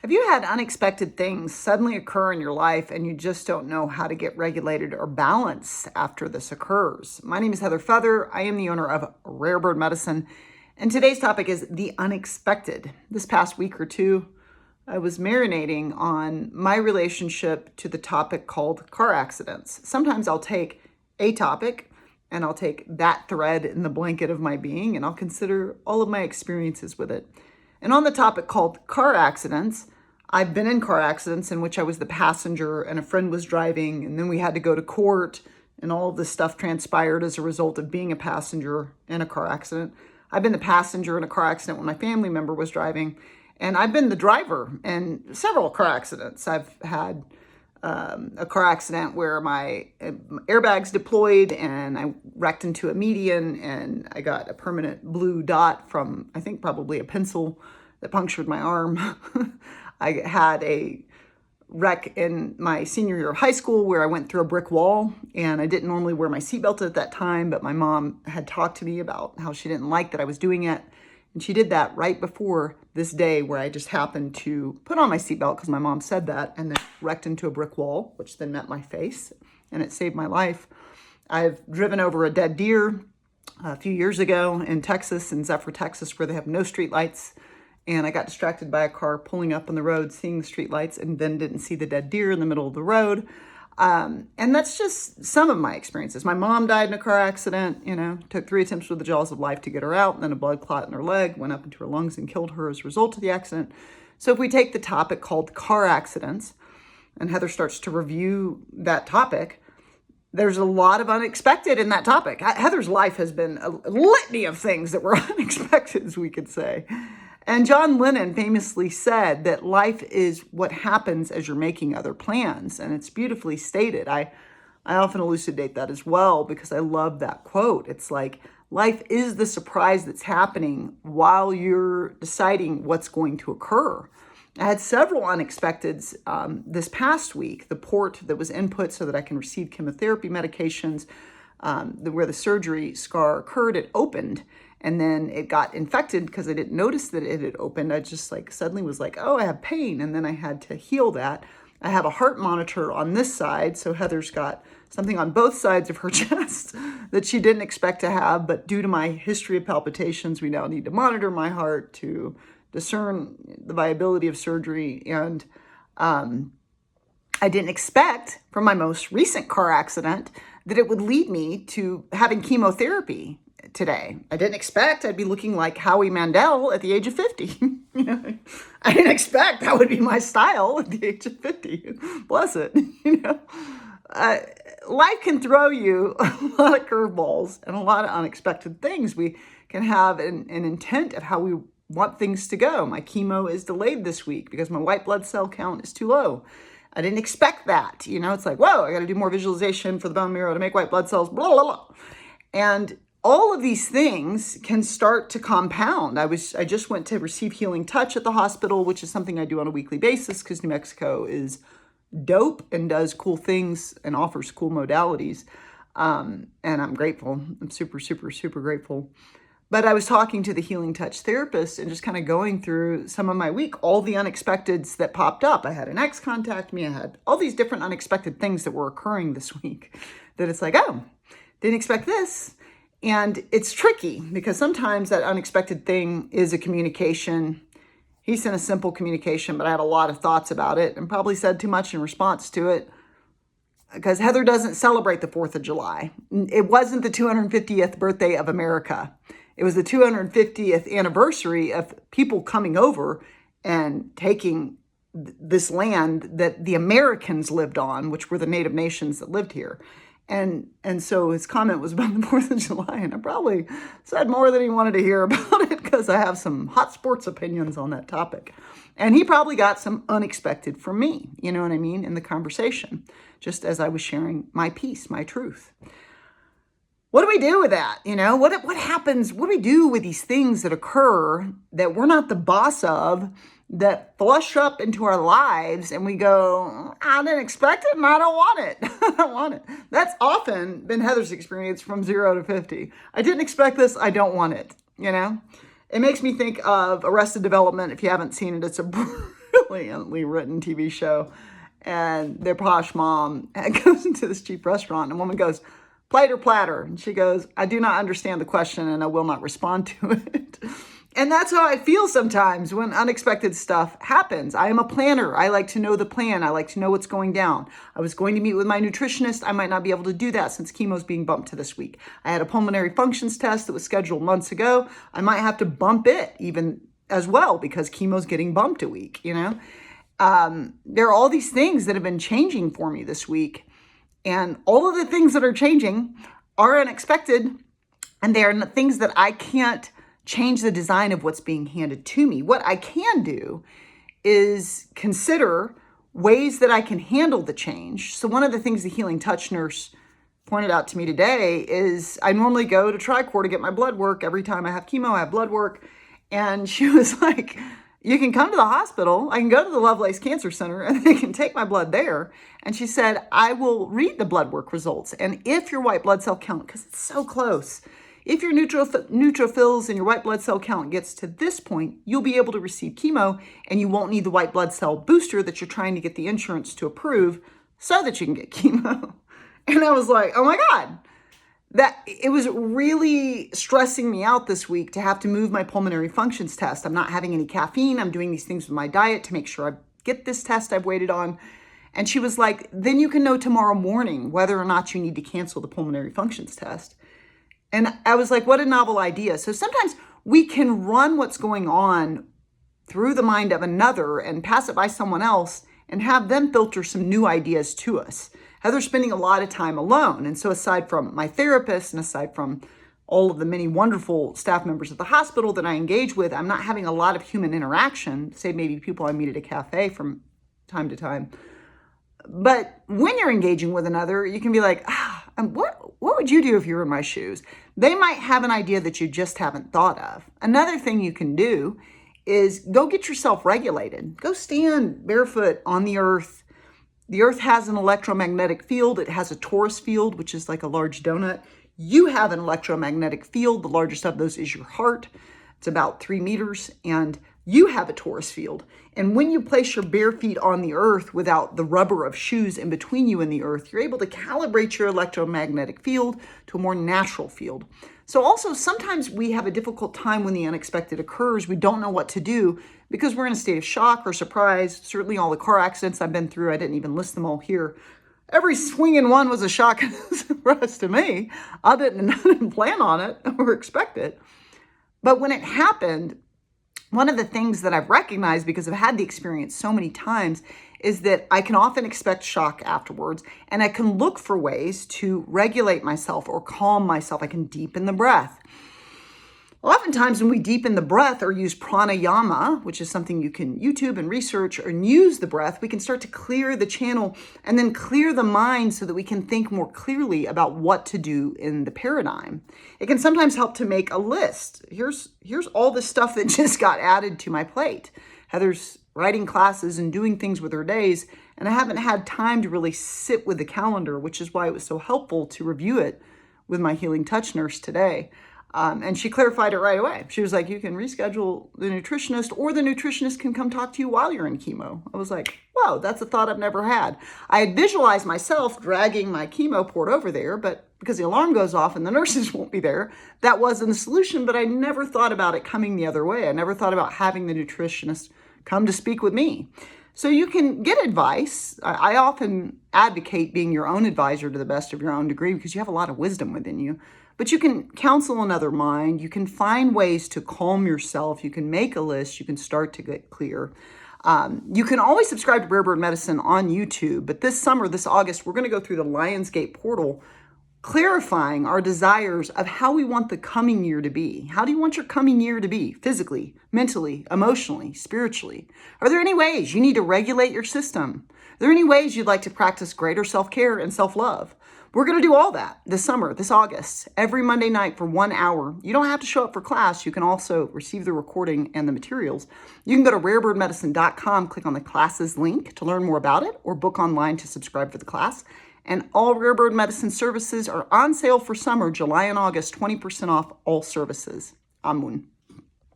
Have you had unexpected things suddenly occur in your life and you just don't know how to get regulated or balanced after this occurs? My name is Heather Feather. I am the owner of Rare Bird Medicine, and today's topic is the unexpected. This past week or two, I was marinating on my relationship to the topic called car accidents. Sometimes I'll take a topic and I'll take that thread in the blanket of my being and I'll consider all of my experiences with it. And on the topic called car accidents, I've been in car accidents in which I was the passenger and a friend was driving, and then we had to go to court, and all of this stuff transpired as a result of being a passenger in a car accident. I've been the passenger in a car accident when my family member was driving, and I've been the driver in several car accidents. I've had a car accident where my airbags deployed and I wrecked into a median and I got a permanent blue dot from, I think, probably a pencil that punctured my arm. I had a wreck in my senior year of high school where I went through a brick wall, and I didn't normally wear my seatbelt at that time, but my mom had talked to me about how she didn't like that I was doing it. And she did that right before this day where I just happened to put on my seatbelt because my mom said that, and then wrecked into a brick wall, which then met my face, and it saved my life. I've driven over a dead deer a few years ago in Texas, in Zephyr, Texas, where they have no street lights. And I got distracted by a car pulling up on the road, seeing the street lights, and then didn't see the dead deer in the middle of the road. And that's just some of my experiences. My mom died in a car accident, took 3 attempts with the jaws of life to get her out, and then a blood clot in her leg went up into her lungs and killed her as a result of the accident. So if we take the topic called car accidents, and Heather starts to review that topic, there's a lot of unexpected in that topic. Heather's life has been a litany of things that were unexpected, as we could say. And John Lennon famously said that life is what happens as you're making other plans. And it's beautifully stated. I often elucidate that as well because I love that quote. It's like life is the surprise that's happening while you're deciding what's going to occur. I had several unexpecteds this past week. The port that was input so that I can receive chemotherapy medications, where the surgery scar occurred, it opened. And then it got infected because I didn't notice that it had opened. I just suddenly was like, oh, I have pain. And then I had to heal that. I have a heart monitor on this side. So Heather's got something on both sides of her chest that she didn't expect to have. But due to my history of palpitations, we now need to monitor my heart to discern the viability of surgery. And I didn't expect from my most recent car accident that it would lead me to having chemotherapy today. I didn't expect I'd be looking like Howie Mandel at the age of 50. I didn't expect that would be my style at the age of 50. Bless it. Life can throw you a lot of curveballs and a lot of unexpected things. We can have an intent of how we want things to go. My chemo is delayed this week because my white blood cell count is too low. I didn't expect that. It's like, whoa, I got to do more visualization for the bone marrow to make white blood cells, blah, blah, blah. And all of these things can start to compound. I just went to receive healing touch at the hospital, which is something I do on a weekly basis because New Mexico is dope and does cool things and offers cool modalities. And I'm grateful. I'm super, super, super grateful. But I was talking to the healing touch therapist and just kind of going through some of my week, all the unexpecteds that popped up. I had an ex contact me. I had all these different unexpected things that were occurring this week that it's like, oh, didn't expect this. And it's tricky because sometimes that unexpected thing is a communication. He sent a simple communication, but I had a lot of thoughts about it and probably said too much in response to it because Heather doesn't celebrate the 4th of July. It wasn't the 250th birthday of America. It was the 250th anniversary of people coming over and taking this land that the Americans lived on, which were the native nations that lived here. And so his comment was about the 4th of July, and I probably said more than he wanted to hear about it because I have some hot sports opinions on that topic. And he probably got some unexpected from me, you know what I mean, in the conversation, just as I was sharing my piece, my truth. What do we do with that? What happens? What do we do with these things that occur that we're not the boss of, that flush up into our lives and we go, I didn't expect it and I don't want it. I don't want it. That's often been Heather's experience from 0 to 50. I didn't expect this. I don't want it. It makes me think of Arrested Development. If you haven't seen it, it's a brilliantly written TV show. And their posh mom goes into this cheap restaurant, and a woman goes, "Plate or platter?" And she goes, "I do not understand the question and I will not respond to it." And that's how I feel sometimes when unexpected stuff happens. I am a planner. I like to know the plan. I like to know what's going down. I was going to meet with my nutritionist. I might not be able to do that since chemo's being bumped to this week. I had a pulmonary functions test that was scheduled months ago. I might have to bump it even as well because chemo's getting bumped a week, you know? There are all these things that have been changing for me this week. And all of the things that are changing are unexpected. And they are things that I can't change the design of what's being handed to me. What I can do is consider ways that I can handle the change. So one of the things the healing touch nurse pointed out to me today is I normally go to 𝐼 to get my blood work. Every time I have chemo, I have blood work. And she was like, "You can come to the hospital. I can go to the Lovelace Cancer Center and they can take my blood there." And she said, "I will read the blood work results. And if your white blood cell count, because it's so close, if your neutrophils and your white blood cell count gets to this point, you'll be able to receive chemo and you won't need the white blood cell booster that you're trying to get the insurance to approve so that you can get chemo." And I was like, oh my God, that it was really stressing me out this week to have to move my pulmonary functions test. I'm not having any caffeine. I'm doing these things with my diet to make sure I get this test I've waited on. And she was like, "Then you can know tomorrow morning whether or not you need to cancel the pulmonary functions test." And I was like, what a novel idea. So sometimes we can run what's going on through the mind of another and pass it by someone else and have them filter some new ideas to us. Heather's spending a lot of time alone. And so aside from my therapist and aside from all of the many wonderful staff members at the hospital that I engage with, I'm not having a lot of human interaction, say maybe people I meet at a cafe from time to time. But when you're engaging with another, you can be like, what would you do if you were in my shoes? They might have an idea that you just haven't thought of. Another thing you can do is go get yourself regulated. Go stand barefoot on the earth. The earth has an electromagnetic field. It has a torus field, which is like a large donut. You have an electromagnetic field. The largest of those is your heart. It's about 3 meters. And you have a torus field. And when you place your bare feet on the earth without the rubber of shoes in between you and the earth, you're able to calibrate your electromagnetic field to a more natural field. So also sometimes we have a difficult time when the unexpected occurs. We don't know what to do because we're in a state of shock or surprise. Certainly all the car accidents I've been through, I didn't even list them all here. Every swinging one was a shock and surprise to me. I didn't plan on it or expect it. But when it happened, one of the things that I've recognized, because I've had the experience so many times, is that I can often expect shock afterwards, and I can look for ways to regulate myself or calm myself. I can deepen the breath. Oftentimes when we deepen the breath or use pranayama, which is something you can YouTube and research, and use the breath, we can start to clear the channel and then clear the mind so that we can think more clearly about what to do in the paradigm. It can sometimes help to make a list. Here's all the stuff that just got added to my plate. Heather's writing classes and doing things with her days, and I haven't had time to really sit with the calendar, which is why it was so helpful to review it with my healing touch nurse today. And she clarified it right away. She was like, you can reschedule the nutritionist, or the nutritionist can come talk to you while you're in chemo. I was like, wow, that's a thought I've never had. I had visualized myself dragging my chemo port over there, but because the alarm goes off and the nurses won't be there, that wasn't the solution. But I never thought about it coming the other way. I never thought about having the nutritionist come to speak with me. So you can get advice. I often advocate being your own advisor to the best of your own degree because you have a lot of wisdom within you. But you can counsel another mind. You can find ways to calm yourself. You can make a list. You can start to get clear. You can always subscribe to Rare Bird Medicine on YouTube. But this summer, this August, we're going to go through the Lionsgate portal, clarifying our desires of how we want the coming year to be. How do you want your coming year to be? Physically, mentally, emotionally, spiritually. Are there any ways you need to regulate your system? Are there any ways you'd like to practice greater self-care and self-love? We're going to do all that this summer, this August, every Monday night for 1 hour. You don't have to show up for class. You can also receive the recording and the materials. You can go to rarebirdmedicine.com, click on the classes link to learn more about it, or book online to subscribe for the class. And all Rare Bird Medicine services are on sale for summer, July and August, 20% off all services. Amun.